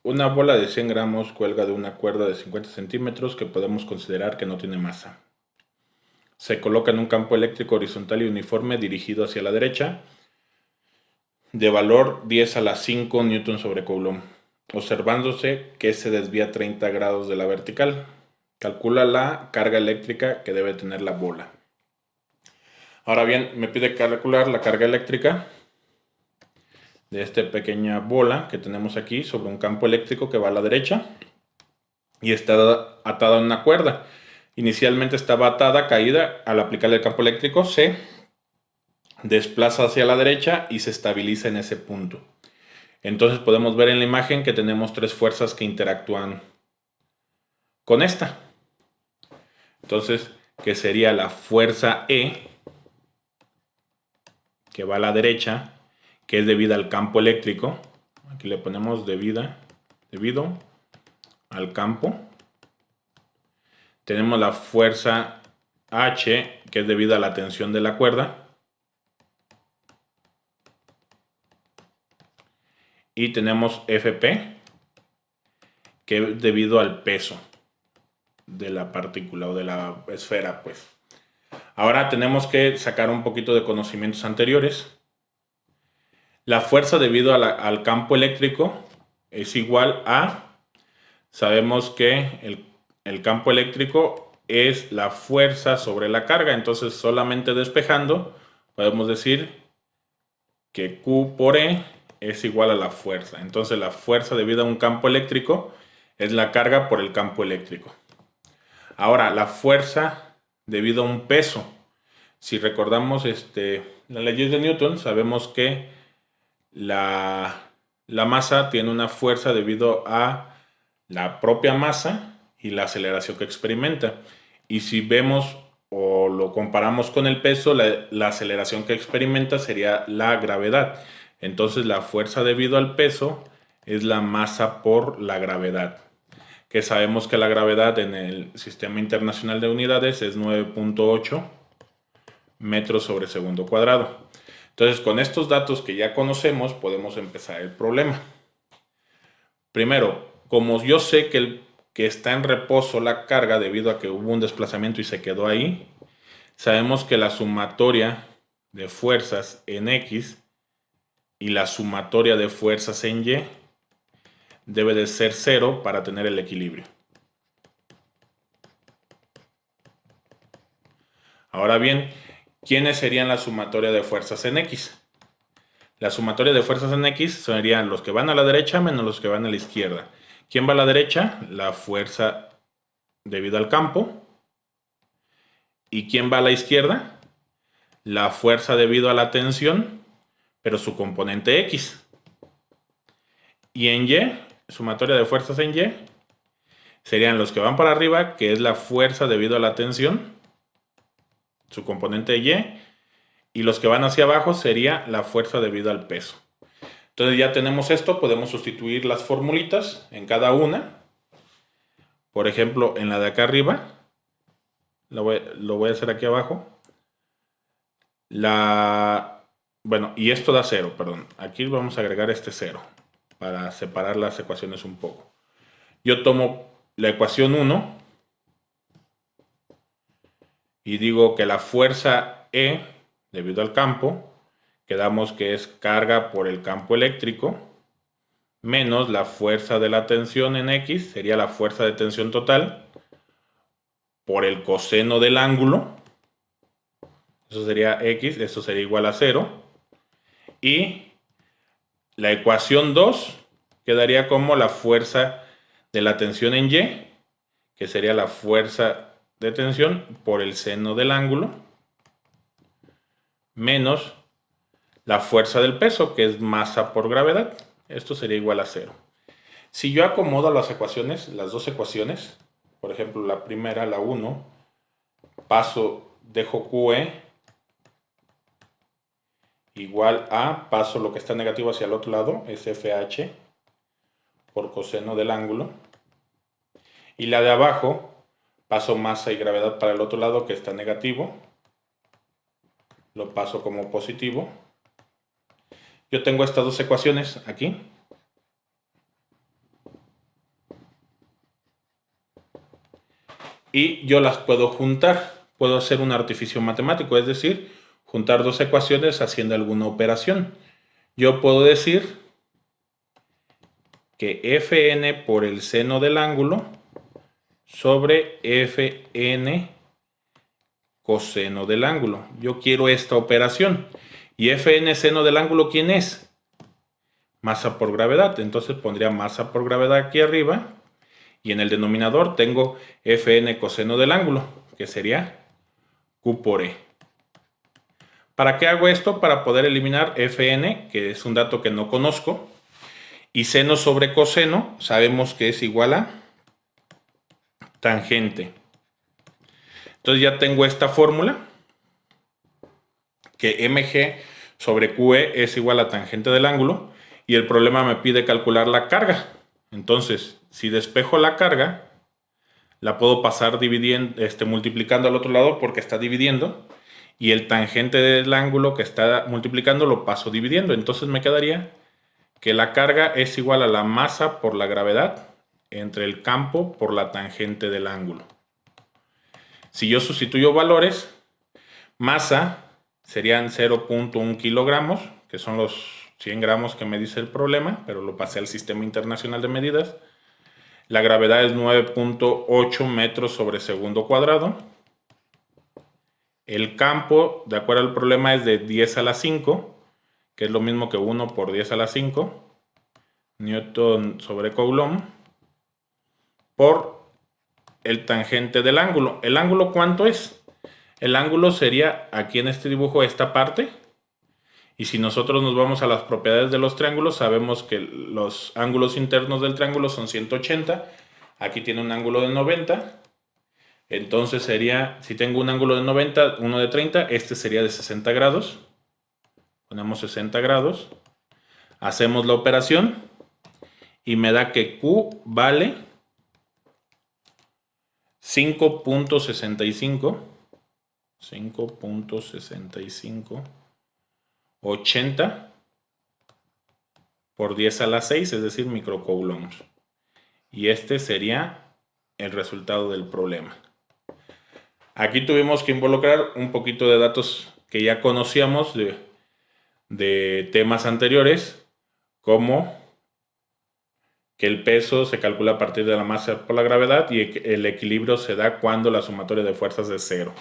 Una bola de 100 gramos cuelga de una cuerda de 50 centímetros que podemos considerar que no tiene masa. Se coloca en un campo eléctrico horizontal y uniforme dirigido hacia la derecha, de valor 10 a la 5 newton sobre coulomb, observándose que se desvía 30 grados de la vertical. Calcula la carga eléctrica que debe tener la bola. Ahora bien, me pide calcular la carga eléctrica de esta pequeña bola que tenemos aquí sobre un campo eléctrico que va a la derecha y está atada a una cuerda. Inicialmente estaba atada, caída. Al aplicar el campo eléctrico se desplaza hacia la derecha y se estabiliza en ese punto. Entonces podemos ver en la imagen que tenemos tres fuerzas que interactúan con esta. Entonces, que sería la fuerza E, que va a la derecha, que es debida al campo eléctrico. Aquí le ponemos debido al campo. Tenemos la fuerza H, que es debida a la tensión de la cuerda. Y tenemos Fp, que es debido al peso de la partícula o de la esfera, pues. Ahora tenemos que sacar un poquito de conocimientos anteriores. La fuerza debido al campo eléctrico es igual a, sabemos que el campo eléctrico es la fuerza sobre la carga, entonces solamente despejando podemos decir que Q por E es igual a la fuerza. Entonces la fuerza debida a un campo eléctrico es la carga por el campo eléctrico. Ahora, la fuerza debido a un peso. Si recordamos las leyes de Newton, sabemos que la masa tiene una fuerza debido a la propia masa y la aceleración que experimenta. Y si vemos o lo comparamos con el peso, la aceleración que experimenta sería la gravedad. Entonces la fuerza debido al peso es la masa por la gravedad, que sabemos que la gravedad en el Sistema Internacional de Unidades es 9.8 metros sobre segundo cuadrado. Entonces, con estos datos que ya conocemos, podemos empezar el problema. Primero, como yo sé que está en reposo la carga debido a que hubo un desplazamiento y se quedó ahí, sabemos que la sumatoria de fuerzas en X y la sumatoria de fuerzas en Y debe de ser cero para tener el equilibrio. Ahora bien, ¿quiénes serían la sumatoria de fuerzas en X? La sumatoria de fuerzas en X serían los que van a la derecha menos los que van a la izquierda. ¿Quién va a la derecha? La fuerza debido al campo. ¿Y quién va a la izquierda? La fuerza debido a la tensión, pero su componente X. Y en Y, sumatoria de fuerzas en Y, serían los que van para arriba, que es la fuerza debido a la tensión, su componente Y, y los que van hacia abajo sería la fuerza debido al peso. Entonces ya tenemos esto, podemos sustituir las formulitas en cada una. Por ejemplo, en la de acá arriba, lo voy a hacer aquí abajo. Bueno, y esto da 0, perdón. Aquí vamos a agregar este 0 para separar las ecuaciones un poco. Yo tomo la ecuación 1 y digo que la fuerza E, debido al campo, quedamos que es carga por el campo eléctrico, menos la fuerza de la tensión en X, sería la fuerza de tensión total, por el coseno del ángulo, eso sería X, eso sería igual a 0, y la ecuación 2 quedaría como la fuerza de la tensión en Y, que sería la fuerza de tensión por el seno del ángulo, menos la fuerza del peso, que es masa por gravedad. Esto sería igual a 0. Si yo acomodo las ecuaciones, las dos ecuaciones, por ejemplo, la primera, la 1, dejo QE igual a, paso lo que está negativo hacia el otro lado, es FH por coseno del ángulo. Y la de abajo, paso masa y gravedad para el otro lado que está negativo, lo paso como positivo. Yo tengo estas dos ecuaciones aquí. y yo las puedo juntar. Puedo hacer un artificio matemático, es decir, juntar dos ecuaciones haciendo alguna operación. Yo puedo decir que Fn por el seno del ángulo sobre Fn coseno del ángulo. Yo quiero esta operación. ¿Y Fn seno del ángulo quién es? Masa por gravedad. Entonces pondría masa por gravedad aquí arriba. Y en el denominador tengo Fn coseno del ángulo, que sería Q por E. ¿Para qué hago esto? Para poder eliminar Fn, que es un dato que no conozco. Y seno sobre coseno sabemos que es igual a tangente. Entonces ya tengo esta fórmula, que mg sobre QE es igual a tangente del ángulo, y el problema me pide calcular la carga. Entonces, si despejo la carga, la puedo pasar dividiendo, multiplicando al otro lado porque está dividiendo, y el tangente del ángulo que está multiplicando lo paso dividiendo. Entonces me quedaría que la carga es igual a la masa por la gravedad entre el campo por la tangente del ángulo. Si yo sustituyo valores, masa serían 0.1 kilogramos, que son los 100 gramos que me dice el problema, pero lo pasé al Sistema Internacional de Medidas. La gravedad es 9.8 metros sobre segundo cuadrado. El campo, de acuerdo al problema, es de 10 a la 5, que es lo mismo que 1 por 10 a la 5, Newton sobre Coulomb, por el tangente del ángulo. ¿El ángulo cuánto es? El ángulo sería aquí en este dibujo esta parte. Y si nosotros nos vamos a las propiedades de los triángulos, sabemos que los ángulos internos del triángulo son 180. Aquí tiene un ángulo de 90. Entonces sería, si tengo un ángulo de 90, uno de 30, este sería de 60 grados. Ponemos 60 grados. Hacemos la operación y me da que Q vale 5.65. 80 por 10 a la 6, es decir, microcoulombs. Y este sería el resultado del problema. Aquí tuvimos que involucrar un poquito de datos que ya conocíamos de temas anteriores, como que el peso se calcula a partir de la masa por la gravedad y el equilibrio se da cuando la sumatoria de fuerzas es cero.